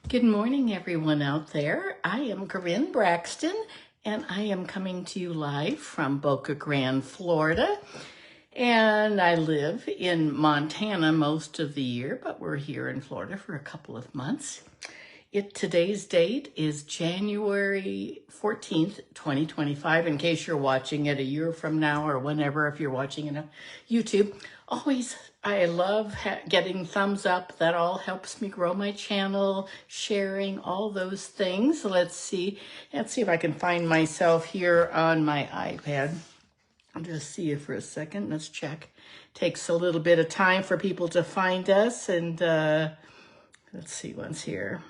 Good morning, everyone out there. I am Karin Braxton, and I am coming to you live from Boca Grande, Florida. And I live in Montana most of the year, but we're here in Florida for a couple of months. Today's date is January 14th, 2025, in case you're watching it a year from now or whenever, if you're watching it on YouTube. I love getting thumbs up. That all helps me grow my channel, sharing, all those things. Let's see if I can find myself here on my iPad. I'll just see you for a second. Let's check. Takes a little bit of time for people to find us, and let's see what's here.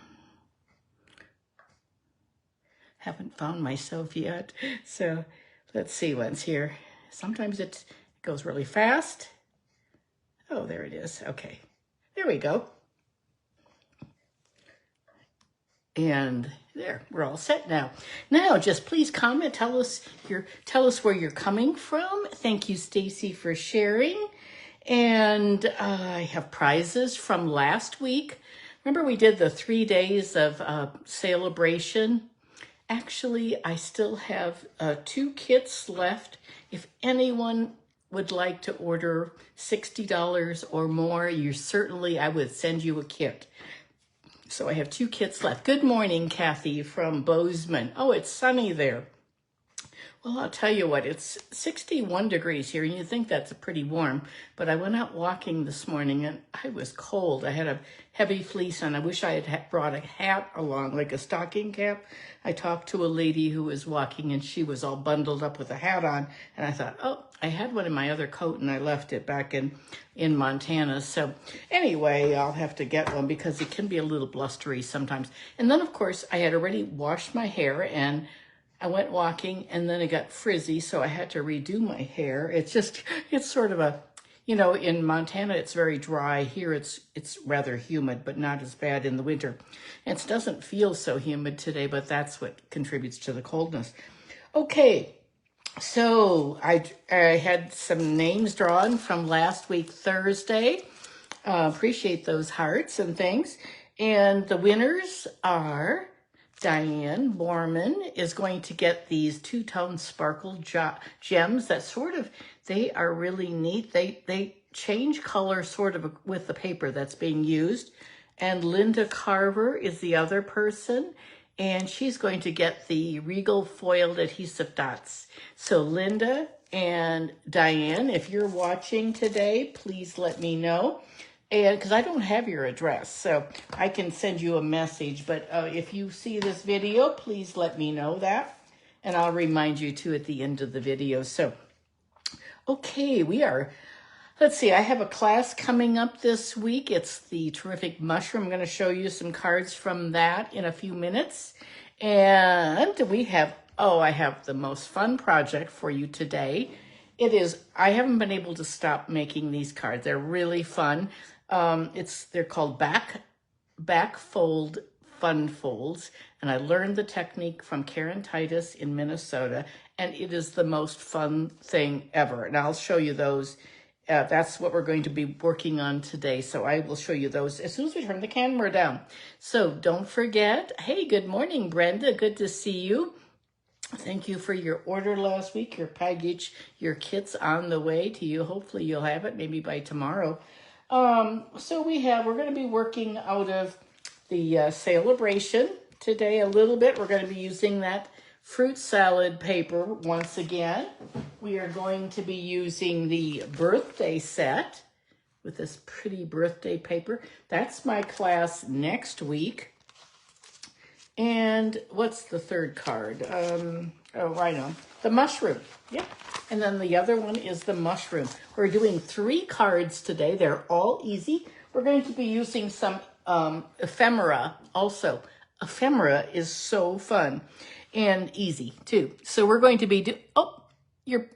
Haven't found myself yet, so let's see what's here. Sometimes it goes really fast. Oh, there it is. Okay, there we go. And there, we're all set now. Now, just please comment. Tell us where you're coming from. Thank you, Stacy, for sharing. And I have prizes from last week. Remember, we did the 3 days of celebration. Actually, I still have 2 kits left. If anyone would like to order $60 or more, I would send you a kit. So I have 2 kits left. Good morning, Kathy from Bozeman. Oh, it's sunny there. Well, I'll tell you what, it's 61 degrees here, and you think that's pretty warm, but I went out walking this morning, and I was cold. I had a heavy fleece on. I wish I had brought a hat along, like a stocking cap. I talked to a lady who was walking, and she was all bundled up with a hat on, and I thought, oh, I had one in my other coat, and I left it back in Montana. So anyway, I'll have to get one because it can be a little blustery sometimes. And then, of course, I had already washed my hair, and I went walking, and then it got frizzy, so I had to redo my hair. It's sort of a, in Montana, it's very dry. Here, it's rather humid, but not as bad in the winter. And it doesn't feel so humid today, but that's what contributes to the coldness. Okay, so I had some names drawn from last week, Thursday. Appreciate those hearts and things. And the winners are Diane Borman is going to get these 2-tone sparkle gems that they are really neat. They change color sort of with the paper that's being used. And Linda Carver is the other person, and she's going to get the Regal foiled adhesive dots. So Linda and Diane, if you're watching today, please let me know. And because I don't have your address, so I can send you a message. But if you see this video, please let me know that. And I'll remind you too at the end of the video. So, okay, let's see, I have a class coming up this week. It's the Terrific Mushroom. I'm going to show you some cards from that in a few minutes. And I have the most fun project for you today. I haven't been able to stop making these cards. They're really fun. They're called back fold fun folds, and I learned the technique from Karin in Minnesota, and it is the most fun thing ever. And I'll show you those. That's what we're going to be working on today, so I will show you those as soon as we turn the camera down. So don't forget, hey, good morning, Brenda. Good to see you. Thank you for your order last week, your package, your kit's on the way to you. Hopefully you'll have it maybe by tomorrow. So we're going to be working out of the celebration today a little bit. We're going to be using that fruit salad paper once again. We are going to be using the birthday set with this pretty birthday paper. That's my class next week. And what's the third card? I know. The mushroom. Yep. And then the other one is the mushroom. We're doing 3 cards today. They're all easy. We're going to be using some ephemera also. Ephemera is so fun and easy too. So we're going to be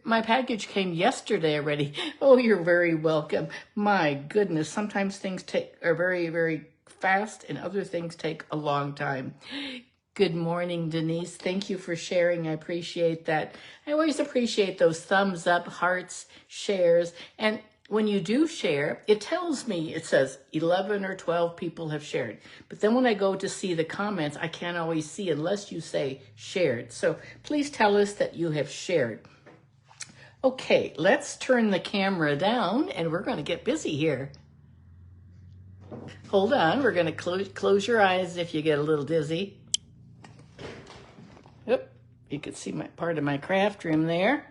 my package came yesterday already. Oh, you're very welcome. My goodness, sometimes things are very, very fast and other things take a long time. Good morning, Denise. Thank you for sharing. I appreciate that. I always appreciate those thumbs up, hearts, shares. And when you do share, it tells me, it says 11 or 12 people have shared. But then when I go to see the comments, I can't always see unless you say shared. So please tell us that you have shared. Okay, let's turn the camera down and we're going to get busy here. Hold on, we're going to close your eyes if you get a little dizzy. Oop, you can see my part of my craft room there.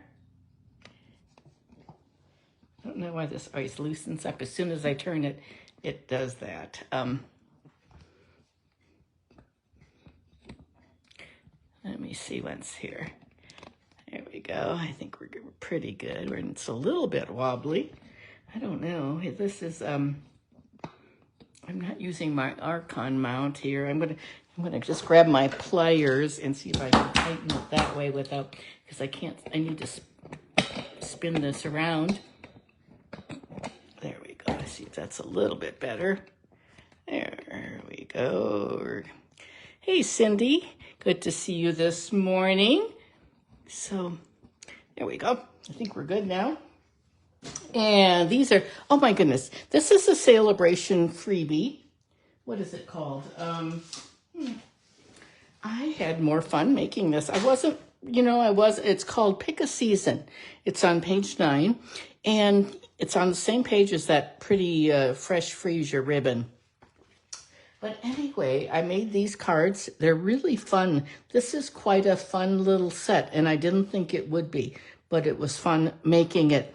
I don't know why this always loosens up. As soon as I turn it, it does that. Let me see what's here. There we go. I think we're pretty good. It's a little bit wobbly. I don't know. This is, I'm not using my Archon mount here. I'm gonna just grab my pliers and see if I can tighten it that way without, because I need to spin this around. There we go. See if that's a little bit better. There we go. Hey, Cindy. Good to see you this morning. So, there we go. I think we're good now. And these are, oh my goodness. This is a celebration freebie. What is it called? I had more fun making this. It's called Pick a Season. It's on page 9. And it's on the same page as that pretty fresh freesia ribbon. But anyway, I made these cards. They're really fun. This is quite a fun little set, and I didn't think it would be, but it was fun making it.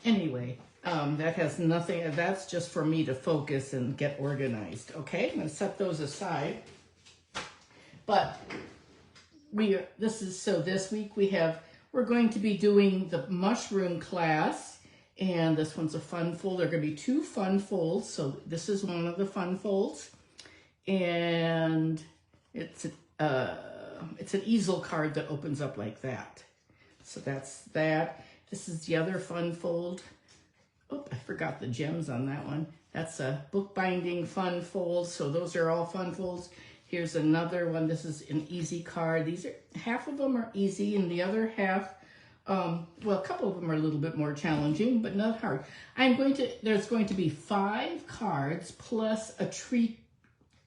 Anyway, that has nothing, that's just for me to focus and get organized. Okay, I'm gonna set those aside. But this week we're going to be doing the mushroom class. And this one's a fun fold. There are going to be 2 fun folds. So this is one of the fun folds. And it's an easel card that opens up like that. So that's that. This is the other fun fold. Oh, I forgot the gems on that one. That's a bookbinding fun fold. So those are all fun folds. Here's another one. This is an easy card. These are, half of them are easy and the other half, well, a couple of them are a little bit more challenging, but not hard. There's going to be 5 cards plus a treat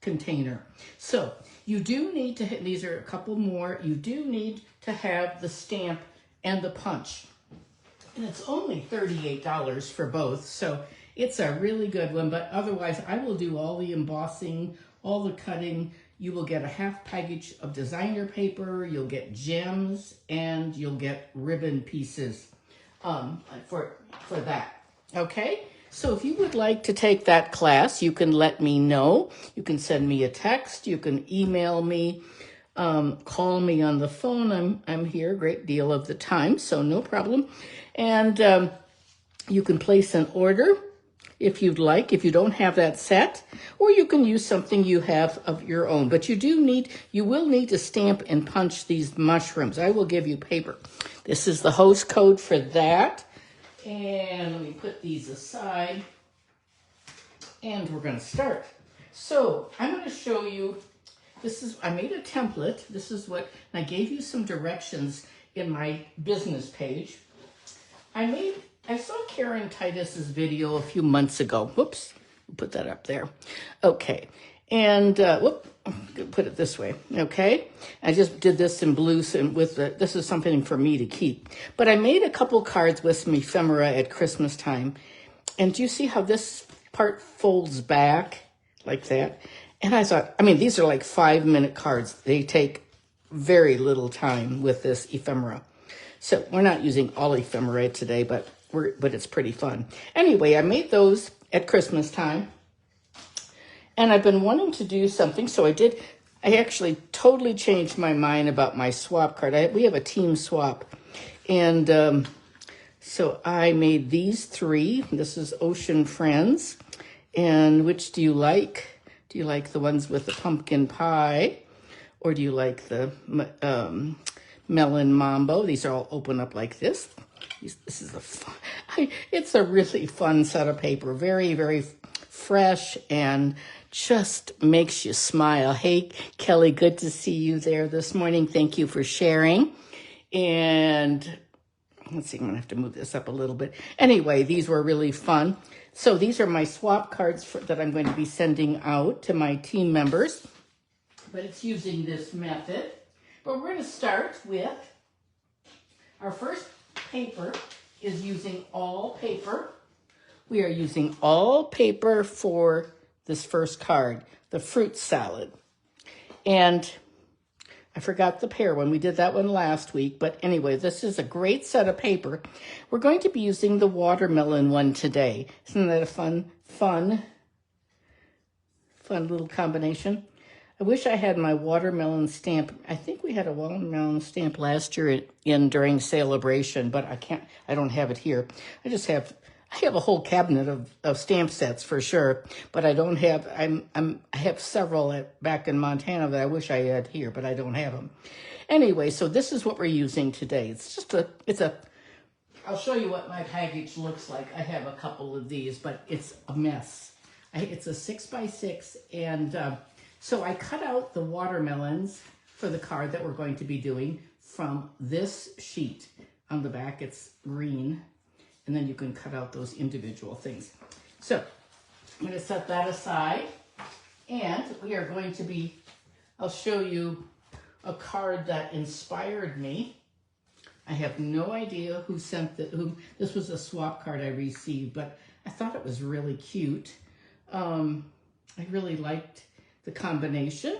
container. So you do need to, these are a couple more, you do need to have the stamp and the punch. And it's only $38 for both. So it's a really good one, but otherwise I will do all the embossing, all the cutting. You will get a half package of designer paper, you'll get gems, and you'll get ribbon pieces for that, okay? So if you would like to take that class, you can let me know. You can send me a text, you can email me, call me on the phone. I'm here a great deal of the time, so no problem. And you can place an order if you'd like, if you don't have that set, or you can use something you have of your own. But you will need to stamp and punch these mushrooms. I will give you paper. This is the host code for that. And let me put these aside. And we're going to start. So I'm going to show you, I made a template. This is what, and I gave you some directions in my business page. I saw Karin Titus's video a few months ago. Whoops, put that up there. Okay, and put it this way. Okay, I just did this in blue, and this is something for me to keep. But I made a couple cards with some ephemera at Christmas time, and do you see how this part folds back like that? And I thought, these are like 5-minute cards. They take very little time with this ephemera. So we're not using all ephemera today, but it's pretty fun. Anyway, I made those at Christmas time. And I've been wanting to do something, so I did. I actually totally changed my mind about my swap card. We have a team swap. And so I made these 3. This is Ocean Friends. And which do you like? Do you like the ones with the pumpkin pie? Or do you like the melon mambo? These are all open up like this. This is it's a really fun set of paper. Very, very fresh and just makes you smile. Hey, Kelly, good to see you there this morning. Thank you for sharing. And let's see, I'm gonna have to move this up a little bit. Anyway, these were really fun. So these are my swap cards that I'm going to be sending out to my team members, but it's using this method. But we're gonna start with our first paper is using all paper. We are using all paper for this first card, the fruit salad. And I forgot the pear one. We did that one last week. But anyway, this is a great set of paper. We're going to be using the watermelon one today. Isn't that a fun little combination? I wish I had my watermelon stamp. I think we had a watermelon stamp last year during Celebration, but I don't have it here. I have a whole cabinet of stamp sets for sure, but I don't have, I have several back in Montana that I wish I had here, but I don't have them. Anyway, so this is what we're using today. I'll show you what my package looks like. I have a couple of these, but it's a mess. It's a 6x6, and so I cut out the watermelons for the card that we're going to be doing from this sheet. On the back, it's green. And then you can cut out those individual things. So I'm going to set that aside. And we are going to be, I'll show you a card that inspired me. I have no idea who sent this was a swap card I received, but I thought it was really cute. I really liked the combination.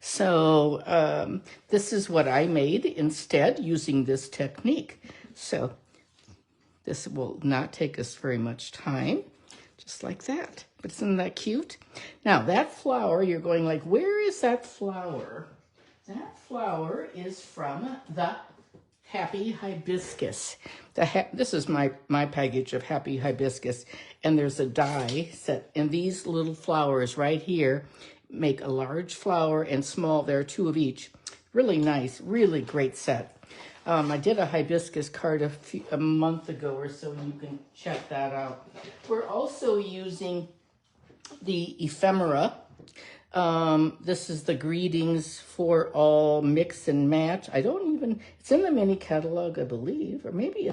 So this is what I made instead using this technique. So this will not take us very much time, just like that. But isn't that cute? Now that flower, you're going like, where is that flower? That flower is from the Happy Hibiscus. This is my package of Happy Hibiscus, and there's a die set, and these little flowers right here make a large flower and small. There are two of each. Really nice, really great set. I did a hibiscus card a month ago or so, and you can check that out. We're also using the ephemera. This is the Greetings for All Mix and Match. It's in the mini catalog, I believe, or maybe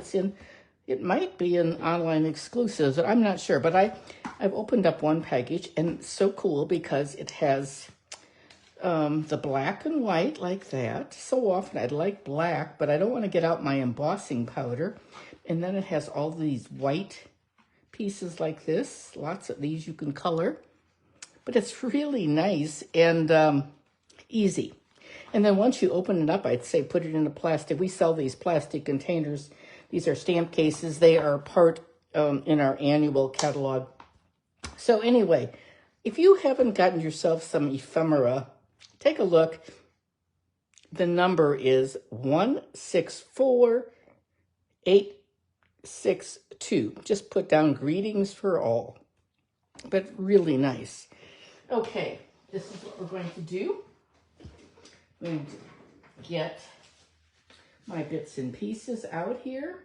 it might be an online exclusive. I'm not sure, but I've opened up one package, and it's so cool because it has the black and white like that. So often I'd like black, but I don't want to get out my embossing powder. And then it has all these white pieces like this. Lots of these you can color. But it's really nice and easy. And then once you open it up, I'd say put it in a plastic. We sell these plastic containers. These are stamp cases. They are part in our annual catalog. So anyway, if you haven't gotten yourself some ephemera, take a look. The number is 164862. Just put down Greetings for All. But really nice. Okay, this is what we're going to do. I'm going to get my bits and pieces out here.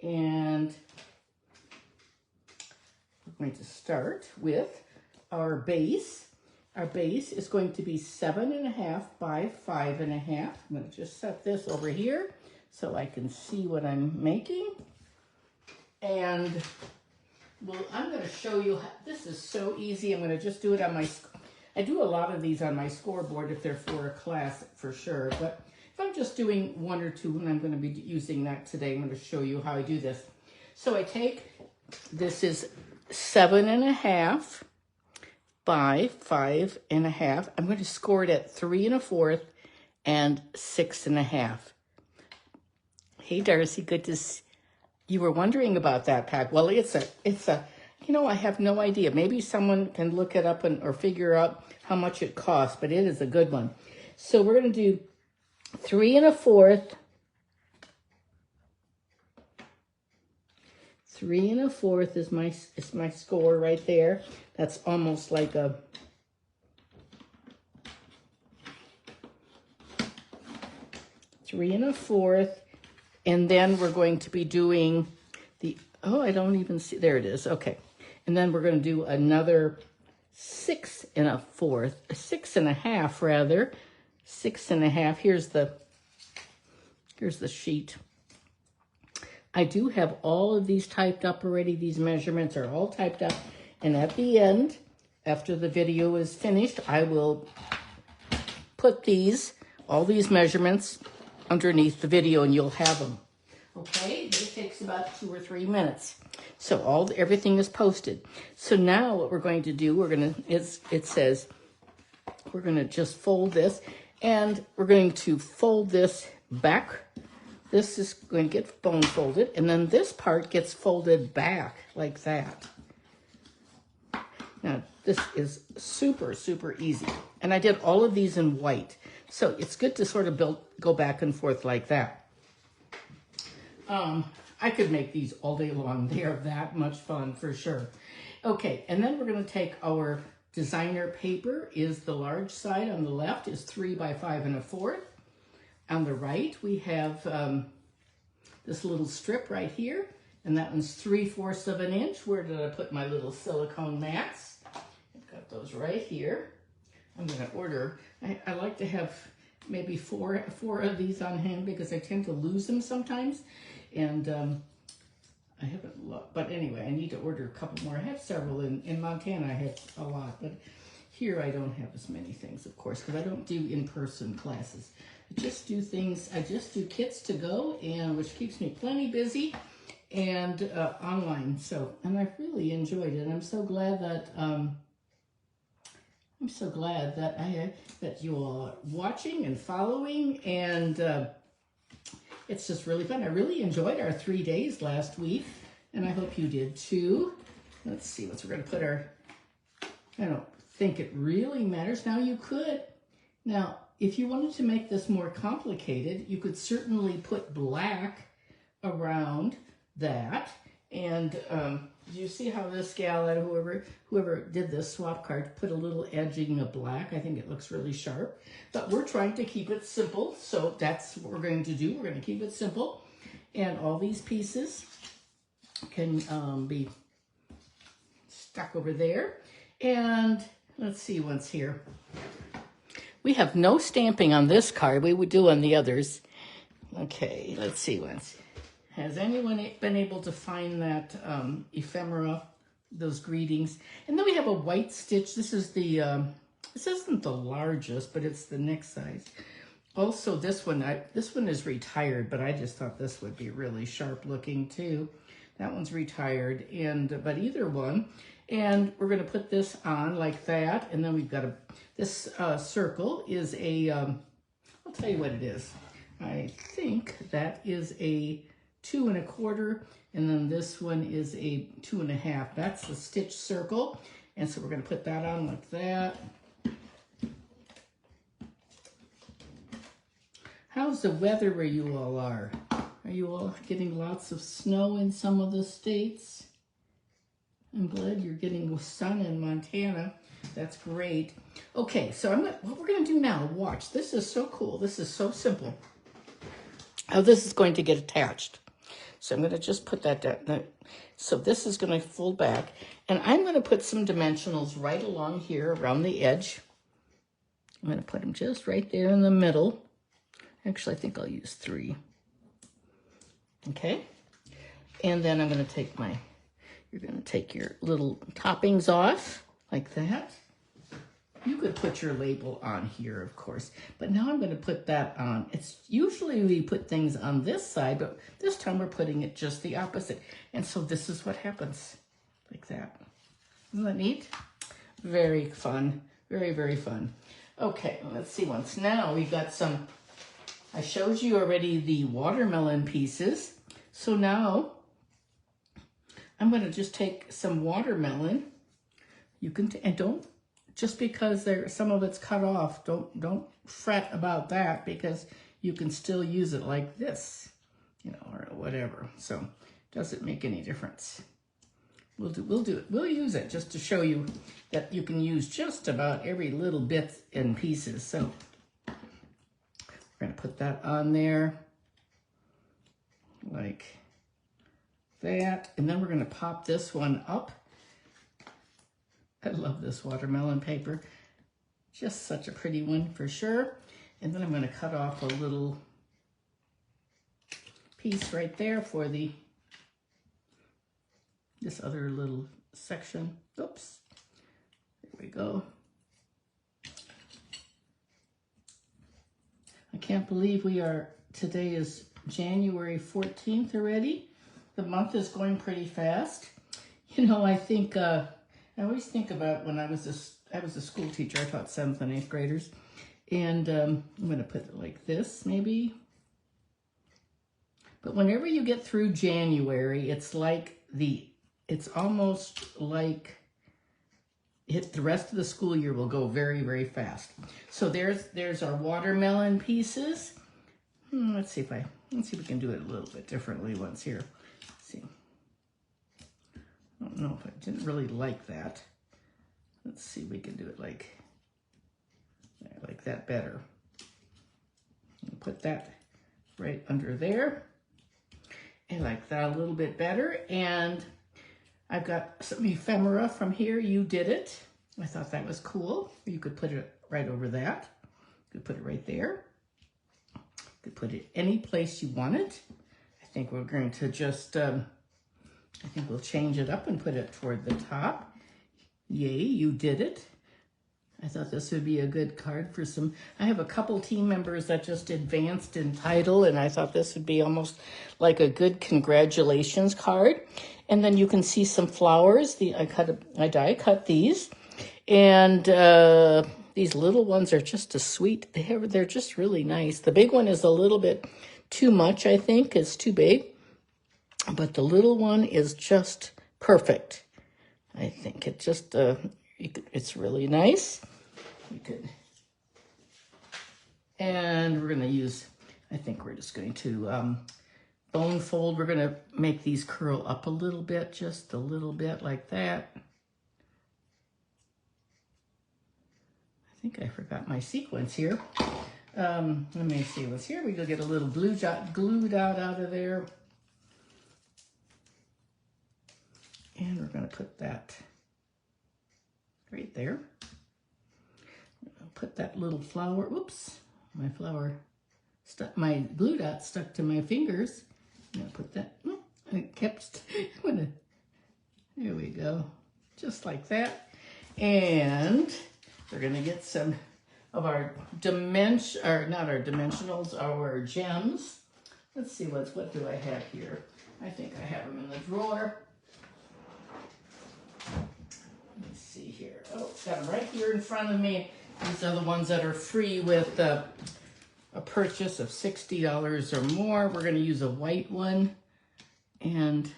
And we're going to start with our base. Our base is going to be 7.5 by 5.5. I'm going to just set this over here so I can see what I'm making. And well, I'm going to show you, this is so easy. I'm going to just do it on I do a lot of these on my scoreboard if they're for a class for sure. But if I'm just doing one or two, and I'm going to be using that today, I'm going to show you how I do this. So I take, this is 7.5 by 5.5. I'm going to score it at 3 1/4 and 6.5. Hey, Darcy, good to see. You were wondering about that pack. Well, it's a, I have no idea. Maybe someone can look it up or figure out how much it costs, but it is a good one. So we're going to do 3 1/4. 3 1/4 is my score right there. That's almost like a 3 1/4. And then we're going to be doing I don't even see, there it is, okay. And then we're going to do another 6 1/4, 6.5 rather, 6.5. Here's the Here's the sheet. I do have all of these typed up already. These measurements are all typed up. And at the end, after the video is finished, I will put all these measurements underneath the video and you'll have them. Okay, this takes about 2 or 3 minutes. So everything is posted. So now what we're going to do, it says, we're gonna just fold this and we're going to fold this back. This is going to get bone folded, and then this part gets folded back like that. Now, this is super, super easy. And I did all of these in white. So it's good to sort of go back and forth like that. I could make these all day long. They are that much fun for sure. Okay, and then we're going to take our designer paper. Is the large side on the left is 3 by 5 1/4. On the right, we have this little strip right here, and that one's 3/4 of an inch. Where did I put my little silicone mats? I've got those right here. I'm going to order. I like to have maybe four of these on hand because I tend to lose them sometimes, and I haven't looked. But anyway, I need to order a couple more. I have several in Montana. I have a lot, but here I don't have as many things, of course, because I don't do in-person classes. I just do kits to go, and which keeps me plenty busy, and online. So, and I've really enjoyed it. I'm so glad that you all are watching and following, and it's just really fun. I really enjoyed our 3 days last week, and I hope you did too. Let's see, we're going to put our. I don't think it really matters. Now, if you wanted to make this more complicated, you could certainly put black around that. And you see how this gal, whoever did this swap card, put a little edging of black. I think it looks really sharp. But we're trying to keep it simple, so that's what we're going to do. We're going to keep it simple. And all these pieces can be stuck over there. And let's see what's here. We have no stamping on this card. We would do on the others. Okay, let's see what's. Has anyone been able to find that ephemera, those greetings? And then we have a white stitch. This is this isn't the largest, but it's the next size. Also, this one is retired, but I just thought this would be really sharp looking too. That one's retired, but either one. And we're going to put this on like that, and then we've got this circle is I'll tell you what it is. I think that is a 2 1/4, and then this one is a 2 1/2. That's the stitch circle, and so we're going to put that on like that. How's the weather where you all are? Are you all getting lots of snow in some of the states? I'm glad you're getting sun in Montana. That's great. Okay, so what we're going to do now, watch. This is so cool. This is so simple. How this is going to get attached. So I'm going to just put that down. So this is going to fold back. And I'm going to put some dimensionals right along here around the edge. I'm going to put them just right there in the middle. Actually, I think I'll use 3. Okay. And then I'm going to take you're going to take your little toppings off like that. You could put your label on here, of course, but now I'm going to put that on. It's usually we put things on this side, but this time we're putting it just the opposite. And so this is what happens, like that. Isn't that neat? Very fun, very, very fun. Okay, let's see once. Now we've got some, I showed you already the watermelon pieces. So now I'm going to just take some watermelon. You can, and don't, just because some of it's cut off, don't fret about that, because you can still use it like this, or whatever. So doesn't make any difference. We'll use it just to show you that you can use just about every little bit and pieces. So we're going to put that on there like that, and then we're going to pop this one up. I love this watermelon paper. Just such a pretty one for sure. And then I'm going to cut off a little piece right there for this other little section. Oops, there we go. I can't believe today is January 14th already. The month is going pretty fast. You know, I think, I always think about when I was a school teacher. I taught 7th and 8th graders. And I'm going to put it like this, maybe. But whenever you get through January, it's almost like the rest of the school year will go very, very fast. So there's our watermelon pieces. Let's see if we can do it a little bit differently once here. Let's see. I don't know if I didn't really like that. Let's see if we can do it like that better. Put that right under there. I like that a little bit better. And I've got some ephemera from here. You did it. I thought that was cool. You could put it right over that. You could put it right there. You could put it any place you want it. I think we're going to just, I think we'll change it up and put it toward the top. Yay, you did it. I thought this would be a good card for some. I have a couple team members that just advanced in title, and I thought this would be almost like a good congratulations card. And then you can see some flowers. I die cut these, and these little ones are just a sweet. They're just really nice. The big one is a little bit too much. I think it's too big, but the little one is just perfect. I think it just. It's really nice. And we're going to use, I think we're just going to bone fold. We're going to make these curl up a little bit, just a little bit like that. I think I forgot my sequence here. Let me see what's here. We go get a little blue dot glued out of there. And we're going to put that right there. I'll put that little flower, whoops, my flower stuck, my glue dot stuck to my fingers. I'm gonna put that, there we go, just like that. And we're gonna get some of our our gems. Let's see, what do I have here? I think I have them in the drawer. Let's see here. Oh, got them right here in front of me. These are the ones that are free with a purchase of $60 or more. We're going to use a white one. And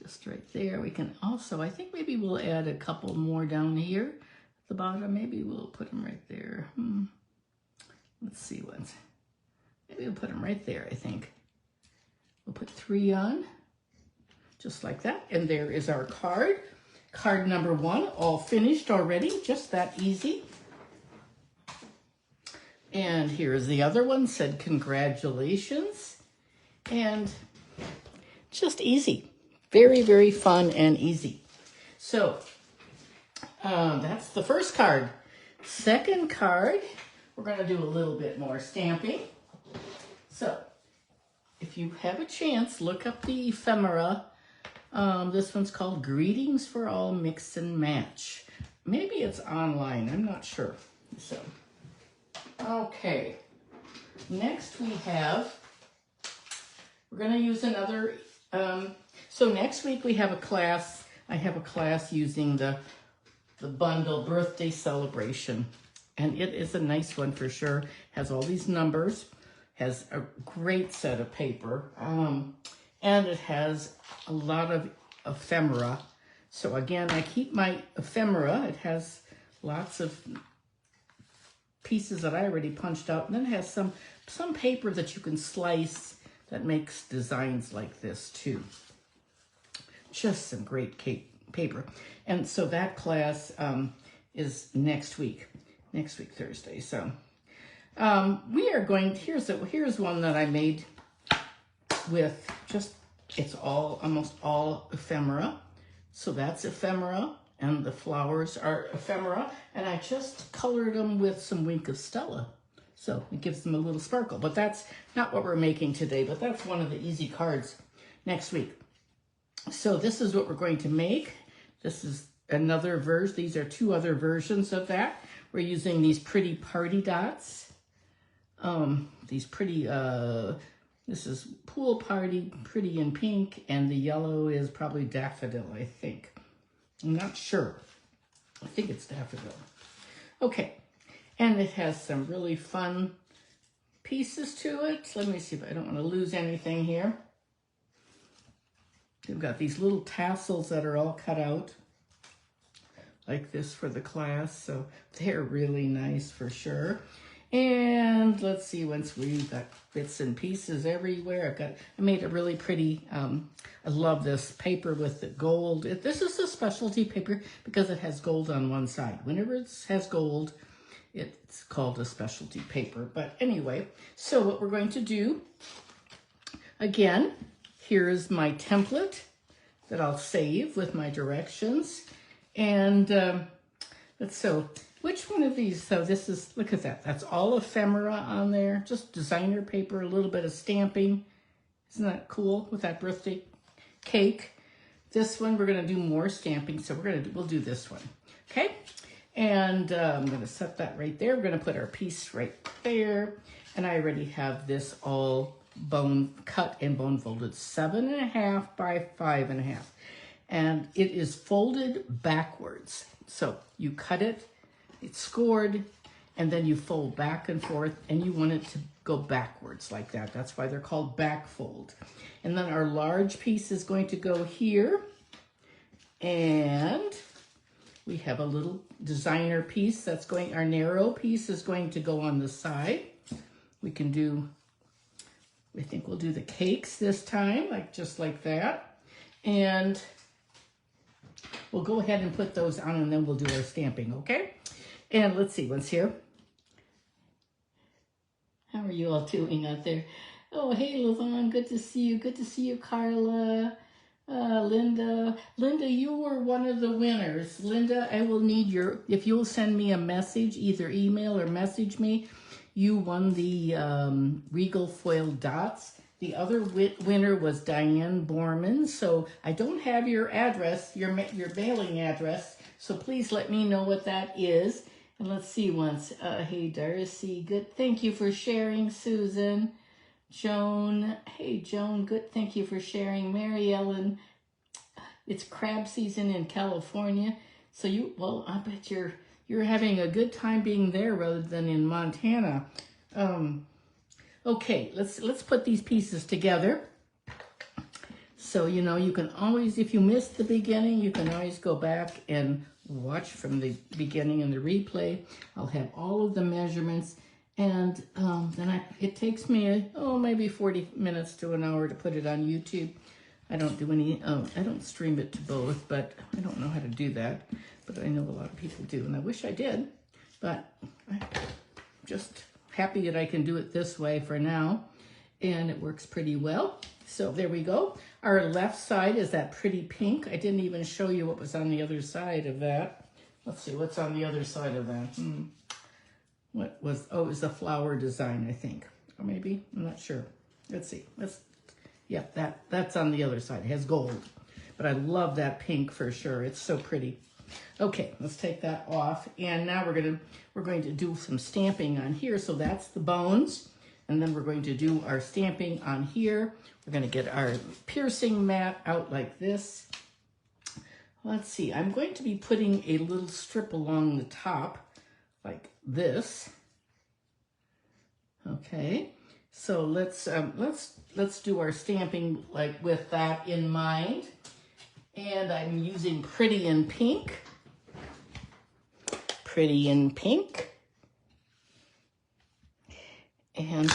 just right there. We can also, I think maybe we'll add a couple more down here at the bottom. Maybe we'll put them right there. Let's see ones. Maybe we'll put them right there, I think. We'll put 3 on. Just like that. And there is our card. Card number 1, all finished already. Just that easy. And here's the other one, said congratulations. And just easy. Very, very fun and easy. So that's the first card. Second card, we're going to do a little bit more stamping. So if you have a chance, look up the ephemera. This one's called Greetings for All Mix and Match. Maybe it's online, I'm not sure. So, okay. Next we're going to use another, so next week we have a class, I have a class using the bundle birthday celebration. And it is a nice one for sure. Has all these numbers, has a great set of paper. And it has a lot of ephemera. So again, I keep my ephemera. It has lots of pieces that I already punched out. And then it has some paper that you can slice that makes designs like this too. Just some great paper. And so that class is next week Thursday. So we are going, here's one that I made with just, it's almost all ephemera. So that's ephemera, and the flowers are ephemera, and I just colored them with some Wink of Stella. So it gives them a little sparkle, but that's not what we're making today, but that's one of the easy cards next week. So this is what we're going to make. This is another version. These are two other versions of that. We're using these pretty party dots. These pretty, this is pool party, pretty in pink, and the yellow is probably daffodil, I think. I'm not sure. I think it's daffodil. Okay, and it has some really fun pieces to it. Let me see if I don't want to lose anything here. They've got these little tassels that are all cut out like this for the class, so they're really nice for sure. And let's see, once we've got bits and pieces everywhere, I made a really pretty, I love this paper with the gold. This is a specialty paper because it has gold on one side. Whenever it has gold, it's called a specialty paper. But anyway, so what we're going to do, again, here's my template that I'll save with my directions. And so which one of these, so this is, look at that, that's all ephemera on there, just designer paper, a little bit of stamping. Isn't that cool with that birthday cake? This one, we're gonna do more stamping, so we'll do this one, okay? And I'm gonna set that right there. We're gonna put our piece right there. And I already have this all bone cut and bone folded, 7.5 by 5.5. And it is folded backwards. So you cut it, it's scored, and then you fold back and forth, and you want it to go backwards like that. That's why they're called back fold. And then our large piece is going to go here, and we have a little designer piece that's going, our narrow piece is going to go on the side. We can do, I think we'll do the cakes this time, just like that. And we'll go ahead and put those on, and then we'll do our stamping, okay? And let's see, what's here? How are you all doing out there? Oh, hey, Lavon, good to see you. Good to see you, Carla. Linda. Linda, you were one of the winners. Linda, I will need if you'll send me a message, either email or message me, you won the Regal Foil Dots. The other winner was Diane Borman. So I don't have your address, your mailing address. So please let me know what that is. And let's see once. Hey, Darcy, good. Thank you for sharing, Susan. Joan, hey, Joan, good. Thank you for sharing. Mary Ellen, it's crab season in California. So well, I bet you're having a good time being there rather than in Montana. Okay, let's put these pieces together. So, you can always, if you missed the beginning, you can always go back and watch from the beginning in the replay. I'll have all of the measurements, and then it takes me, maybe 40 minutes to an hour to put it on YouTube. I don't do any, I don't stream it to both, but I don't know how to do that. But I know a lot of people do, and I wish I did, but I'm just happy that I can do it this way for now, and it works pretty well. So there we go. Our left side is that pretty pink. I didn't even show you what was on the other side of that. Let's see, what's on the other side of that? What was, it was the flower design, I think. Or maybe, I'm not sure. Let's see. Yeah, that's on the other side. It has gold. But I love that pink for sure. It's so pretty. Okay, let's take that off. And now we're going to do some stamping on here. So that's the bones. And then we're going to do our stamping on here. We're going to get our piercing mat out like this. Let's see, I'm going to be putting a little strip along the top like this. Okay, so let's do our stamping like with that in mind. And I'm using Pretty in Pink. Pretty in Pink. And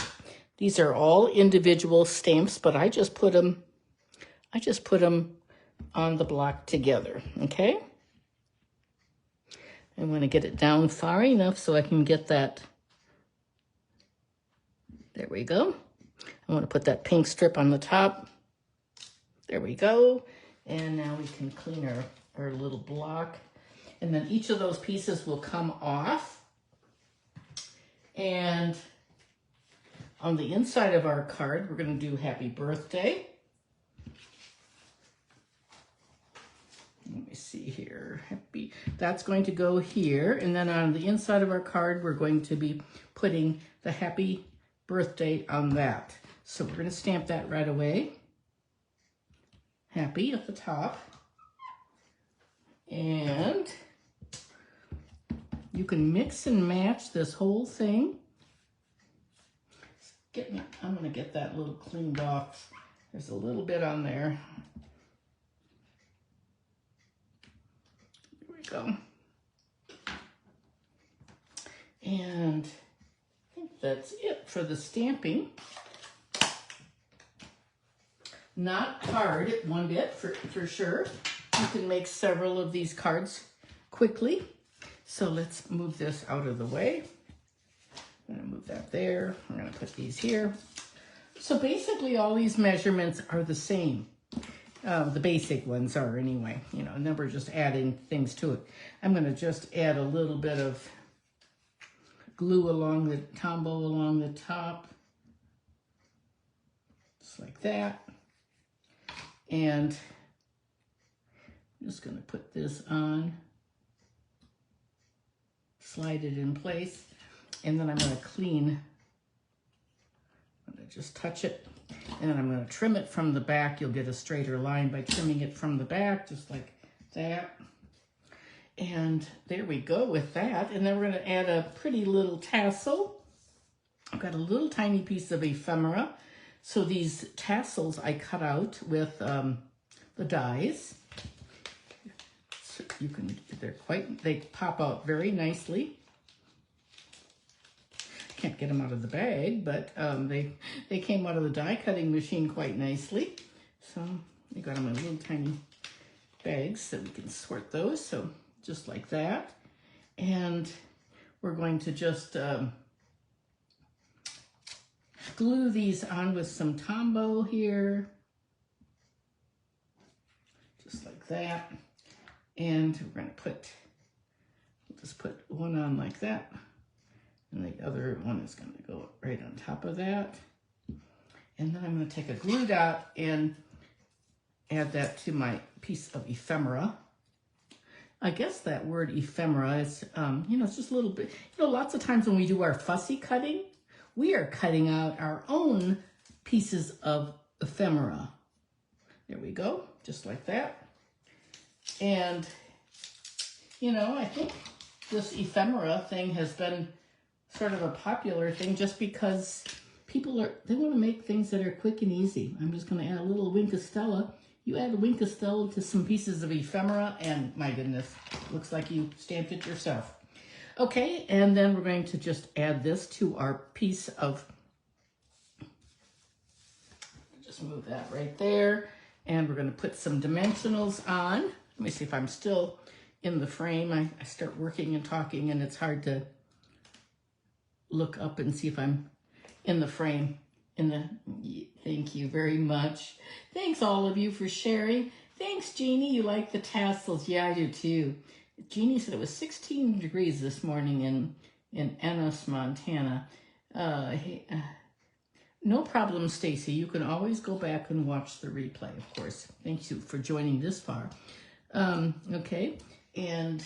these are all individual stamps, but I just put them on the block together, okay? I want to get it down far enough so I can get that. There we go. I want to put that pink strip on the top. There we go. And now we can clean our little block. And then each of those pieces will come off. And on the inside of our card, we're going to do happy birthday. Let me see here. Happy. That's going to go here. And then on the inside of our card, we're going to be putting the happy birthday on that. So we're going to stamp that right away. Happy at the top. And you can mix and match this whole thing. I'm going to get that little cleaned off. There's a little bit on there. There we go. And I think that's it for the stamping. Not hard one bit for sure. You can make several of these cards quickly. So let's move this out of the way. I'm going to move that there. I'm going to put these here. So basically all these measurements are the same. The basic ones are anyway, you know, and then we're just adding things to it. I'm going to just add a little bit of glue along the combo along the top. Just like that. And I'm just going to put this on. Slide it in place. And then I'm going to clean, I'm going to just touch it, and then I'm going to trim it from the back. You'll get a straighter line by trimming it from the back, just like that. And there we go with that. And then we're going to add a pretty little tassel. I've got a little tiny piece of ephemera. So these tassels I cut out with the dies. So you can, they pop out very nicely. Can't get them out of the bag, but they came out of the die cutting machine quite nicely. So I got them in little tiny bags so we can sort those. So just like that. And we're going to just glue these on with some Tombow here. Just like that. And we're going to we'll just put one on like that. And the other one is going to go right on top of that. And then I'm going to take a glue dot and add that to my piece of ephemera. I guess that word ephemera is, you know, it's just a little bit, you know, lots of times when we do our fussy cutting, we are cutting out our own pieces of ephemera. There we go, just like that. And, you know, I think this ephemera thing has been sort of a popular thing just because people they want to make things that are quick and easy. I'm just going to add a little wink of Stella. You add a wink of Stella to some pieces of ephemera and my goodness, looks like you stamped it yourself. Okay, and then we're going to just add this to our piece of, just move that right there. And we're going to put some dimensionals on. Let me see if I'm still in the frame. I start working and talking and it's hard to look up and see if I'm in the frame. Thank you very much. Thanks all of you for sharing. Thanks, Jeannie. You like the tassels. Yeah, I do too. Jeannie said it was 16 degrees this morning in Ennis, Montana. No problem, Stacy. You can always go back and watch the replay, of course. Thank you for joining this far. Okay, and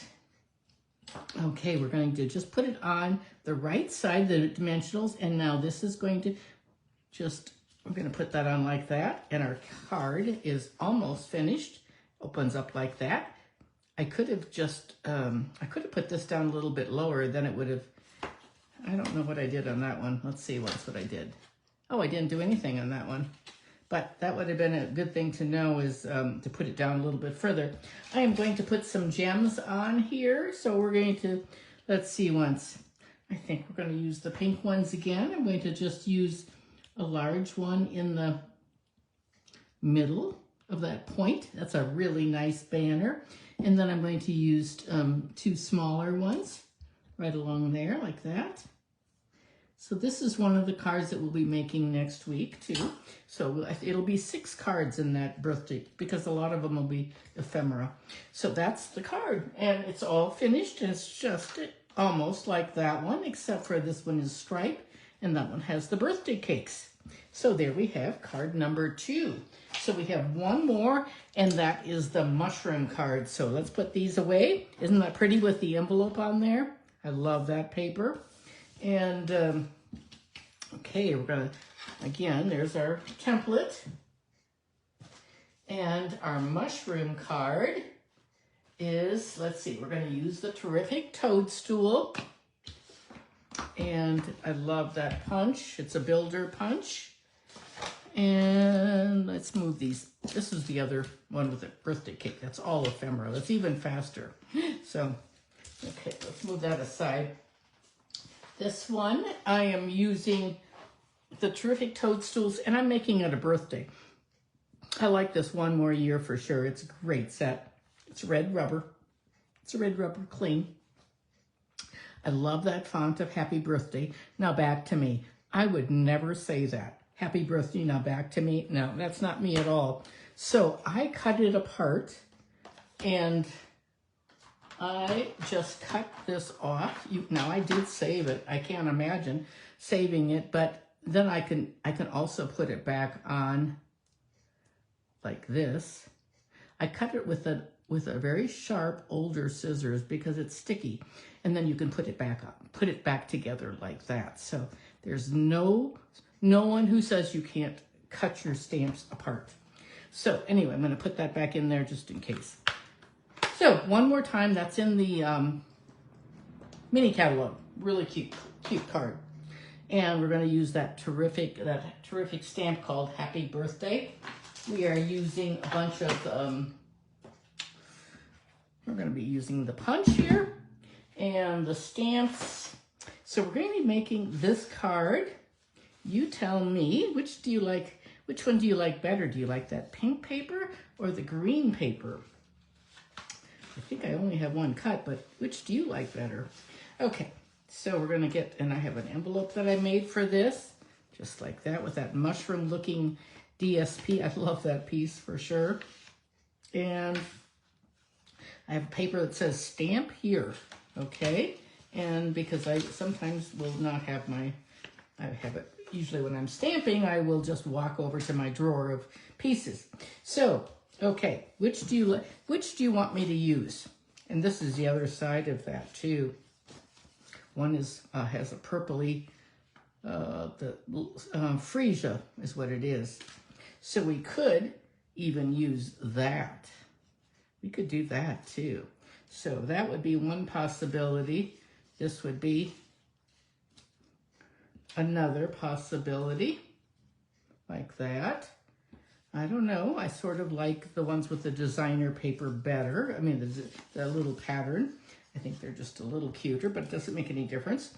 okay, we're going to just put it on the right side, the dimensionals, and now this is going to we're going to put that on like that, and our card is almost finished. Opens up like that. I could have just, I could have put this down a little bit lower, then it would have, I don't know what I did on that one. Let's see what I did. Oh, I didn't do anything on that one. But that would have been a good thing to know is to put it down a little bit further. I am going to put some gems on here. So we're going to, let's see once. I think we're going to use the pink ones again. I'm going to just use a large one in the middle of that point. That's a really nice banner. And then I'm going to use two smaller ones right along there like that. So this is one of the cards that we'll be making next week too. So it'll be 6 cards in that birthday because a lot of them will be ephemera. So that's the card and it's all finished and it's just almost like that one except for this one is striped And that one has the birthday cakes. So there we have card number 2. So we have one more, and that is the mushroom card. So let's put these away. Isn't that pretty with the envelope on there? I love that paper. And okay, we're gonna, again, there's our template. And our mushroom card is, let's see, we're gonna use the terrific Toadstool. And I love that punch. It's a builder punch. And let's move these. This is the other one with the birthday cake. That's all ephemera. That's even faster. So, okay, let's move that aside. This one, I am using the terrific Toadstools, and I'm making it a birthday. I like this one more year for sure. It's a great set. It's red rubber. It's a red rubber clean. I love that font of Happy Birthday. Now back to me. I would never say that. Happy birthday, now back to me. No, that's not me at all. So I cut it apart and I just cut this off. Now I did save it. I can't imagine saving it, but then I can also put it back on like this. I cut it with a very sharp older scissors because it's sticky, and then you can put it back up, put it back together like that. So there's no one who says you can't cut your stamps apart. So anyway, I'm going to put that back in there just in case. So one more time, that's in the mini catalog. Really cute card. And we're going to use that terrific stamp called Happy Birthday. We are using a bunch of, we're going to be using the punch here and the stamps. So we're going to be making this card. You tell me, which one do you like better? Do you like that pink paper or the green paper? I think I only have one cut, but which do you like better? Okay, so we're going to get, and I have an envelope that I made for this, just like that, with that mushroom looking DSP. I love that piece for sure. And I have a paper that says stamp here, okay? And because I sometimes will not have I have it, usually when I'm stamping, I will just walk over to my drawer of pieces. So, okay, which do you want me to use? And this is the other side of that too. One is has a purpley, freesia is what it is. So we could even use that. We could do that too. So that would be one possibility. This would be another possibility, like that. I don't know. I sort of like the ones with the designer paper better. I mean, the little pattern. I think they're just a little cuter, but it doesn't make any difference.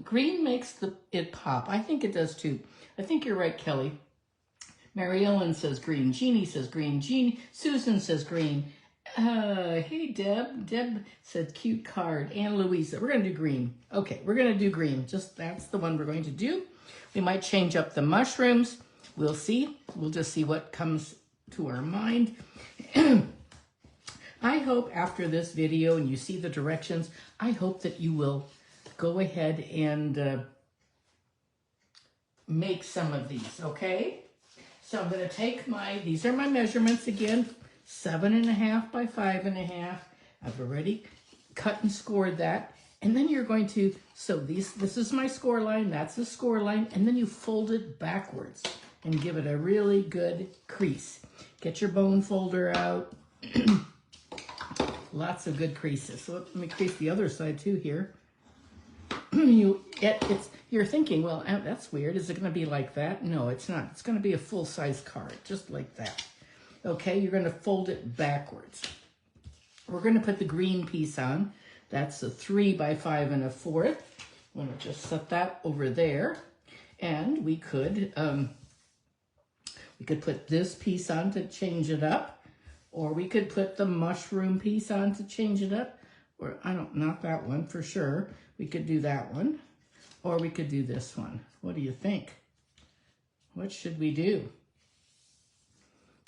Green makes it pop. I think it does too. I think you're right, Kelly. Mary Ellen says green. Jeannie says green. Susan says green. Hey, Deb. Deb said cute card. Ann Louisa. We're going to do green. Okay, we're going to do green. That's the one we're going to do. We might change up the mushrooms. We'll see. We'll just see what comes to our mind. I hope after this video and you see the directions, I hope that you will go ahead and make some of these, okay? So I'm going to take these are my measurements again, 7.5 by 5.5. I've already cut and scored that. And then you're going to, so this is my score line, that's the score line, and then you fold it backwards and give it a really good crease. Get your bone folder out. Lots of good creases. So let me crease the other side too here. You're thinking, well, that's weird. Is it going to be like that? No, it's not. It's going to be a full-size card, just like that. Okay, you're going to fold it backwards. We're going to put the green piece on. That's a 3 by 5 1/4. I'm going to just set that over there. And we could put this piece on to change it up. Or we could put the mushroom piece on to change it up. Or, not that one for sure. We could do that one. Or we could do this one. What do you think? What should we do?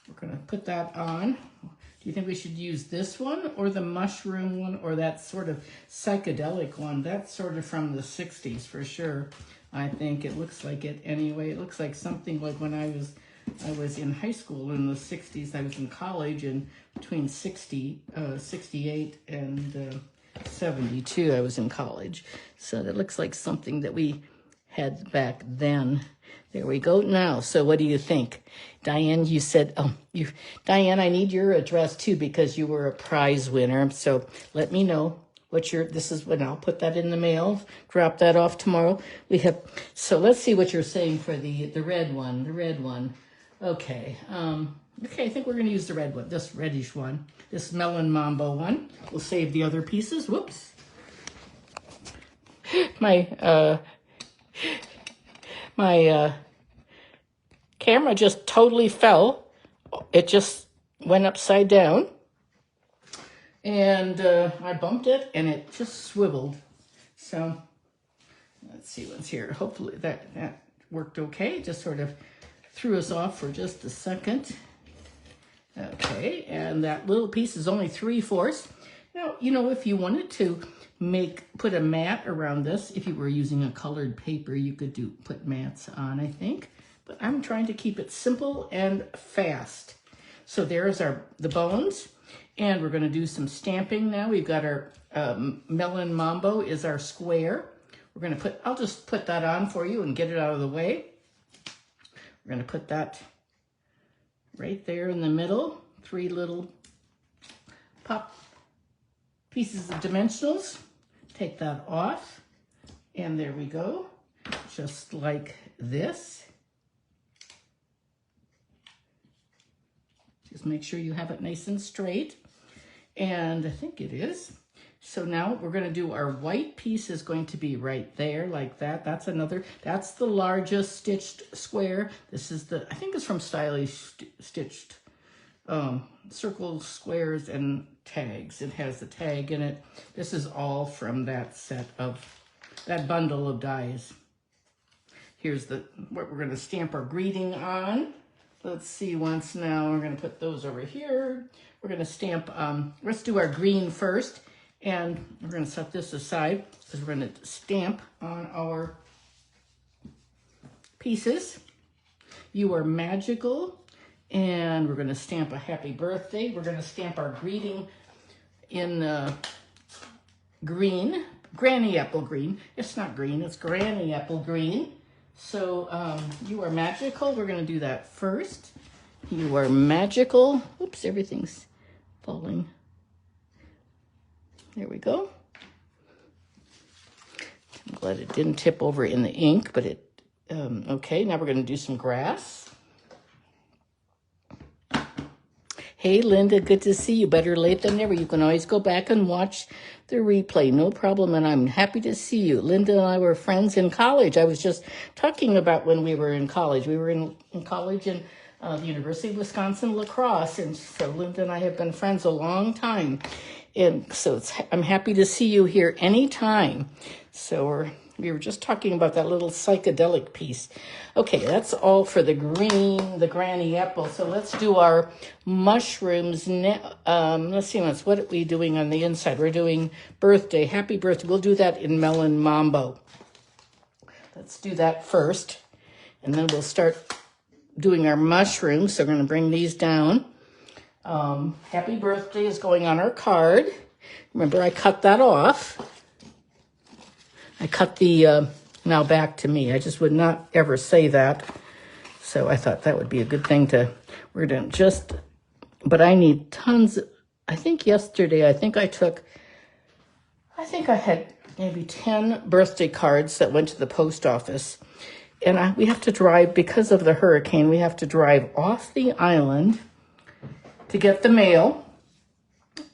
We're going to put that on. Do you think we should use this one or the mushroom one or that sort of psychedelic one? That's sort of from the 60s for sure. I think it looks like it anyway. It looks like something like when I was in high school in the 60s. I was in college, and between 68 and 72, I was in college. So that looks like something that we had back then. There we go now. So what do you think? Diane, you said, Diane, I need your address too because you were a prize winner. So let me know what this is when I'll put that in the mail, drop that off tomorrow. So let's see what you're saying for the red one, Okay. Okay, I think we're going to use the red one, this reddish one, this melon mambo one. We'll save the other pieces. Whoops. My camera just totally fell. It just went upside down. And I bumped it, and it just swiveled. So let's see what's here. Hopefully that worked okay. Just sort of threw us off for just a second. Okay, and that little piece is only 3/4. Now, if you wanted to put a mat around this, if you were using a colored paper, you could put mats on, I think. But I'm trying to keep it simple and fast. So there's the bones, and we're going to do some stamping now. We've got our melon mambo is our square. We're going to I'll just put that on for you and get it out of the way. We're going to put that right there in the middle. 3 little pop pieces of dimensionals. Take that off, and there we go, just like this. Just make sure you have it nice and straight, and I think it is. So now we're going to do our white piece is going to be right there like that. That's the largest stitched square. This is I think it's from Stylish Stitched circles, squares, and tags. It has the tag in it. This is all from that bundle of dies. Here's what we're going to stamp our greeting on. Let's see once now. We're going to put those over here. We're going to stamp, let's do our green first. And we're going to set this aside because we're going to stamp on our pieces. You are magical. And we're going to stamp a happy birthday. We're going to stamp our greeting in green, granny apple green. It's not green, it's granny apple green. So you are magical. We're going to do that first. You are magical. Oops, everything's falling. There we go. I'm glad it didn't tip over in the ink, but okay, now we're going to do some grass. Hey, Linda, good to see you. Better late than never. You can always go back and watch the replay. No problem, and I'm happy to see you. Linda and I were friends in college. I was just talking about when we were in college. We were in college in the University of Wisconsin, La Crosse, and so Linda and I have been friends a long time. And so I'm happy to see you here anytime. So we were just talking about that little psychedelic piece. Okay, that's all for the green, the granny apple. So let's do our mushrooms. Let's see, what are we doing on the inside? We're doing birthday, happy birthday. We'll do that in melon mambo. Let's do that first. And then we'll start doing our mushrooms. So we're going to bring these down. Happy birthday is going on our card. Remember, I cut that off. I cut the, now back to me. I just would not ever say that. So I thought that would be a good thing we're going to but I need tons. I think yesterday, I had maybe 10 birthday cards that went to the post office. And we have to drive, because of the hurricane, we have to drive off the island to get the mail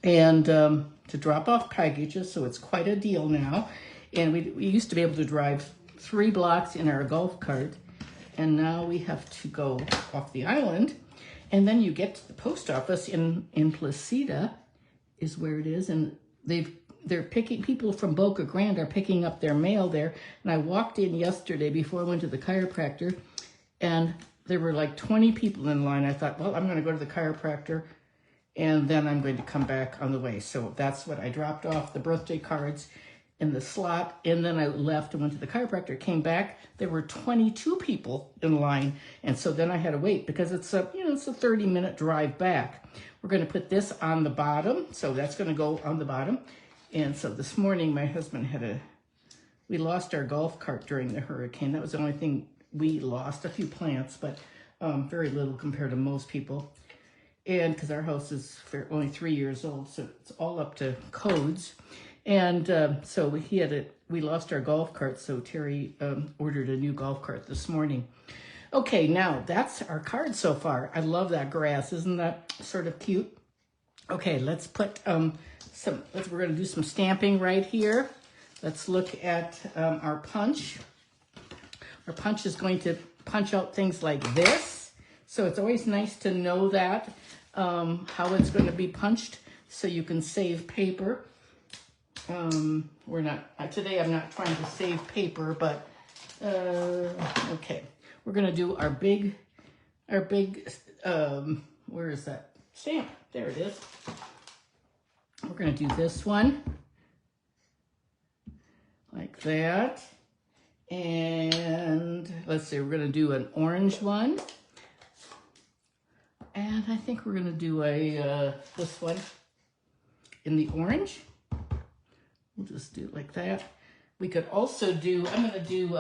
and to drop off packages. So it's quite a deal now. And we used to be able to drive 3 blocks in our golf cart, and now we have to go off the island. And then you get to the post office in Placida is where it is, and they're picking, people from Boca Grande are picking up their mail there. And I walked in yesterday before I went to the chiropractor, and there were like 20 people in line. I thought, well, I'm going to go to the chiropractor and then I'm going to come back on the way. So that's what I dropped off, the birthday cards in the slot, and then I left and went to the chiropractor, came back. There were 22 people in line, and so then I had to wait because it's a, it's a 30-minute drive back. We're going to put this on the bottom, so that's going to go on the bottom. And so this morning, my husband we lost our golf cart during the hurricane. That was the only thing we lost, a few plants, but very little compared to most people. And because our house is only 3 years old, so it's all up to codes. And so we lost our golf cart, so Terry ordered a new golf cart this morning. Okay, now that's our card so far. I love that grass. Isn't that sort of cute? Okay, let's put we're going to do some stamping right here. Let's look at our punch. Our punch is going to punch out things like this. So it's always nice to know that, how it's going to be punched so you can save paper. Today I'm not trying to save paper, but, okay. We're going to do our big, where is that stamp? There it is. We're going to do this one like that. And let's see, we're going to do an orange one. And I think we're going to do this one in the orange. We'll just do it like that. We could also do, I'm going to do,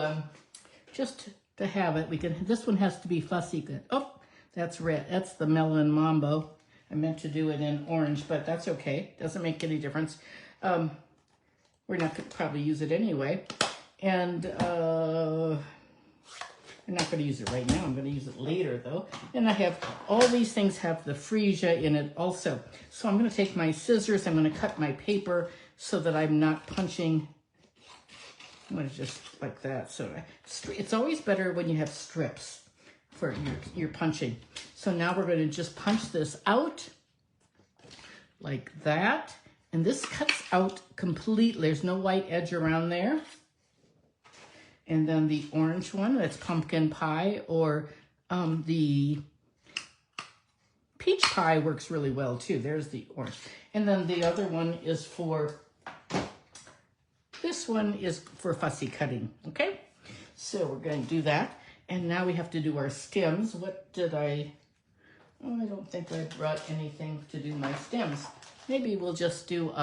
just to have it, this one has to be Fussy good. Oh, that's red. That's the Melon Mambo. I meant to do it in orange, but that's okay. Doesn't make any difference. We're not going to probably use it anyway. And I'm not going to use it right now. I'm going to use it later, though. And I have, all these things have the freesia in it also. So I'm going to take my scissors. I'm going to cut my paper so that I'm not punching. I'm going to just like that. So it's always better when you have strips for your punching. So now we're going to just punch this out like that. And this cuts out completely. There's no white edge around there. And then the orange one, that's pumpkin pie, or the peach pie works really well too. There's the orange. And then the other one is this one is for fussy cutting, okay? So we're going to do that. And now we have to do our stems. What did I don't think I brought anything to do my stems. Maybe we'll just do,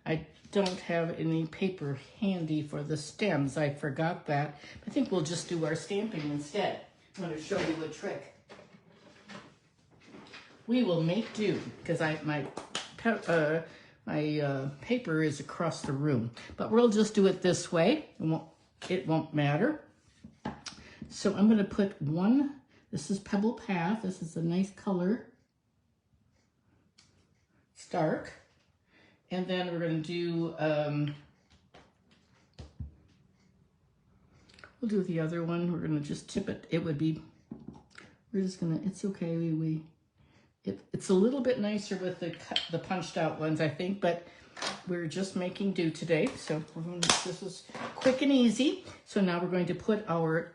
I don't have any paper handy for the stems. I forgot that. I think we'll just do our stamping instead. I'm going to show you a trick. We will make do, because my paper is across the room. But we'll just do it this way. It won't matter. So I'm going to put one, this is Pebble Path. This is a nice color. It's dark. And then we're going to do, we'll do the other one. We're going to just tip it. It would be, we're just going to, it's okay. It's a little bit nicer with the punched out ones, I think, but we're just making do today. So this is quick and easy. So now we're going to put our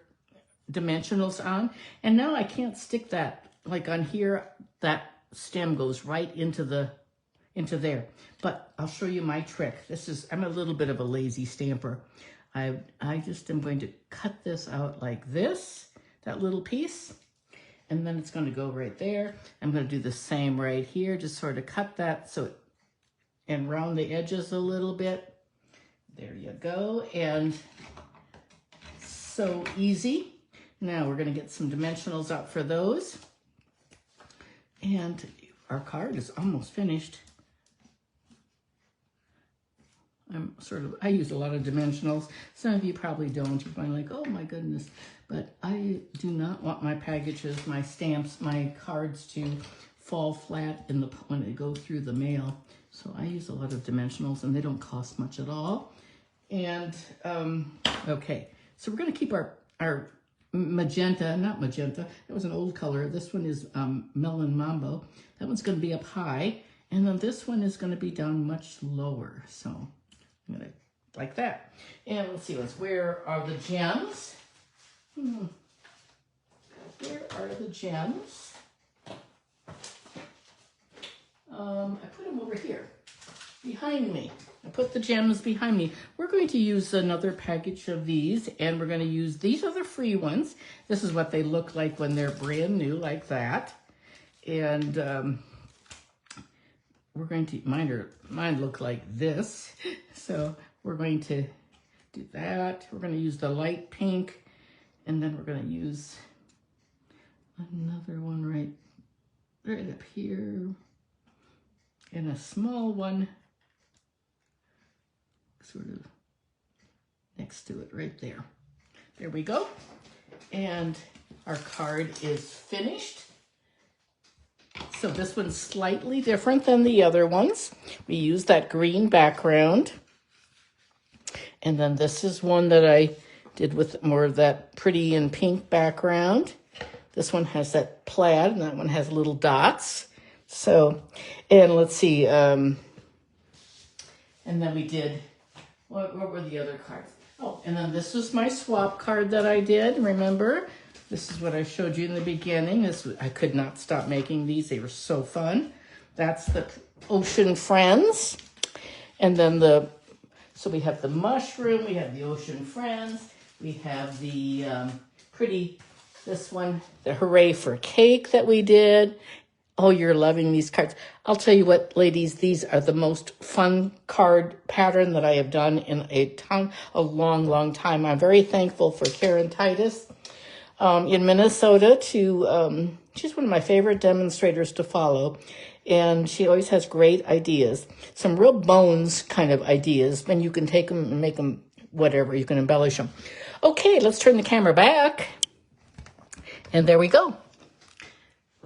dimensionals on. And now I can't stick that, like on here, that stem goes right into there. But I'll show you my trick. I'm a little bit of a lazy stamper. I just am going to cut this out like this, that little piece, and then it's going to go right there. I'm going to do the same right here, just sort of cut that and round the edges a little bit. There you go, and so easy. Now we're going to get some dimensionals out for those. And our card is almost finished. I use a lot of dimensionals. Some of you probably don't. You're probably like, oh my goodness. But I do not want my packages, my stamps, my cards to fall flat when they go through the mail. So I use a lot of dimensionals, and they don't cost much at all. And, okay. So we're going to keep our magenta, not magenta. That was an old color. This one is Melon Mambo. That one's going to be up high. And then this one is going to be down much lower. So I'm going to, like that. And let's see, where are the gems? Where are the gems? over here, behind me. I put the gems behind me. We're going to use another package of these, and we're going to use, these are the free ones. This is what they look like when they're brand new, like that. And we're going to, mine look like this. So we're going to do that. We're going to use the light pink, and then we're going to use another one right up here, and a small one sort of next to it right there. There we go. And our card is finished. So this one's slightly different than the other ones. We use that green background. And then this is one that I did with more of that pretty and pink background. This one has that plaid, and that one has little dots. So, and let's see, and then we did, what were the other cards? Oh, and then this was my swap card that I did, remember? This is what I showed you in the beginning. I could not stop making these. They were so fun. That's the Ocean Friends. And then so we have the mushroom, we have the Ocean Friends, we have the this one, the Hooray for Cake that we did. Oh, you're loving these cards. I'll tell you what, ladies, these are the most fun card pattern that I have done in a long, long time. I'm very thankful for Karin Titus in Minnesota. She's one of my favorite demonstrators to follow, and she always has great ideas. Some real bones kind of ideas, and you can take them and make them whatever. You can embellish them. Okay, let's turn the camera back. And there we go.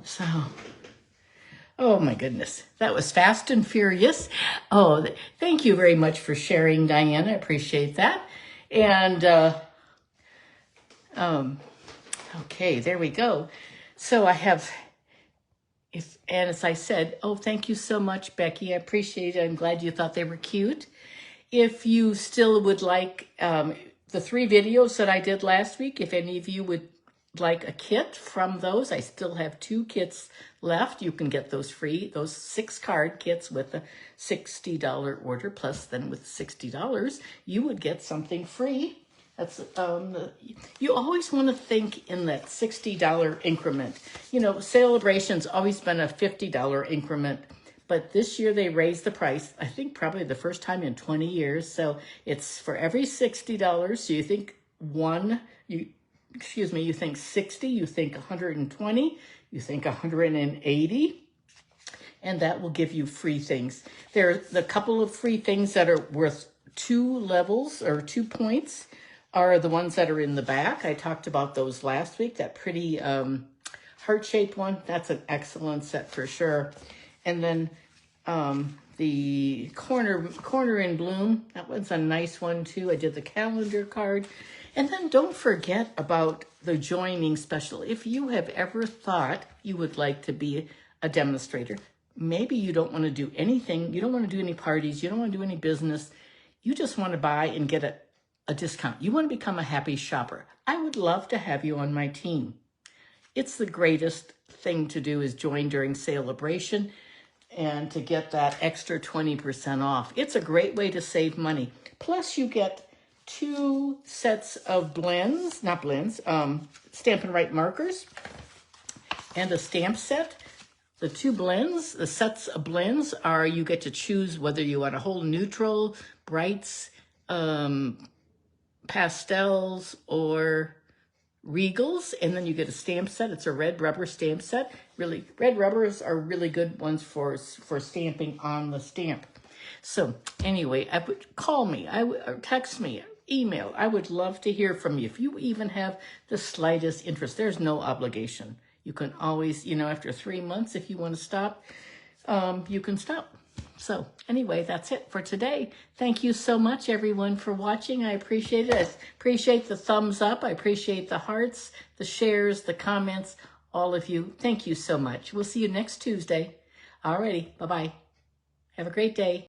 So, oh my goodness, that was fast and furious. Oh, thank you very much for sharing, Diana. I appreciate that. And, okay, there we go. So I have, and as I said, oh, thank you so much, Becky. I appreciate it. I'm glad you thought they were cute. If you still would like the 3 videos that I did last week, if any of you would like a kit from those, I still have 2 kits left. You can get those free, those 6 card kits with a $60 order, plus then with $60, you would get something free. That's you always want to think in that $60 increment. You know, Celebration's always been a $50 increment, but this year they raised the price, I think probably the first time in 20 years. So it's for every $60. So you think you think 60, you think 120, you think 180, and that will give you free things. There are a couple of free things that are worth 2 levels or 2 points are the ones that are in the back. I talked about those last week, that pretty heart-shaped one. That's an excellent set for sure. And then the corner in bloom, that one's a nice one too. I did the calendar card. And then don't forget about the joining special. If you have ever thought you would like to be a demonstrator, maybe you don't want to do anything, you don't want to do any parties, you don't want to do any business, you just want to buy and get a discount. You want to become a happy shopper. I would love to have you on my team. It's the greatest thing to do is join during Celebration and to get that extra 20% off. It's a great way to save money. Plus you get 2 sets of Stampin' Write markers and a stamp set. The 2 blends, the sets of blends are, you get to choose whether you want a whole neutral, brights, pastels, or regals, and then you get a stamp set. It's a red rubber stamp set. Really, red rubbers are really good ones for stamping on the stamp. So anyway, I would call me, or text me, email. I would love to hear from you. If you even have the slightest interest, there's no obligation. You can always, after 3 months, if you want to stop, you can stop. So anyway, that's it for today. Thank you so much, everyone, for watching. I appreciate it. I appreciate the thumbs up. I appreciate the hearts, the shares, the comments, all of you. Thank you so much. We'll see you next Tuesday. Alrighty, bye-bye. Have a great day.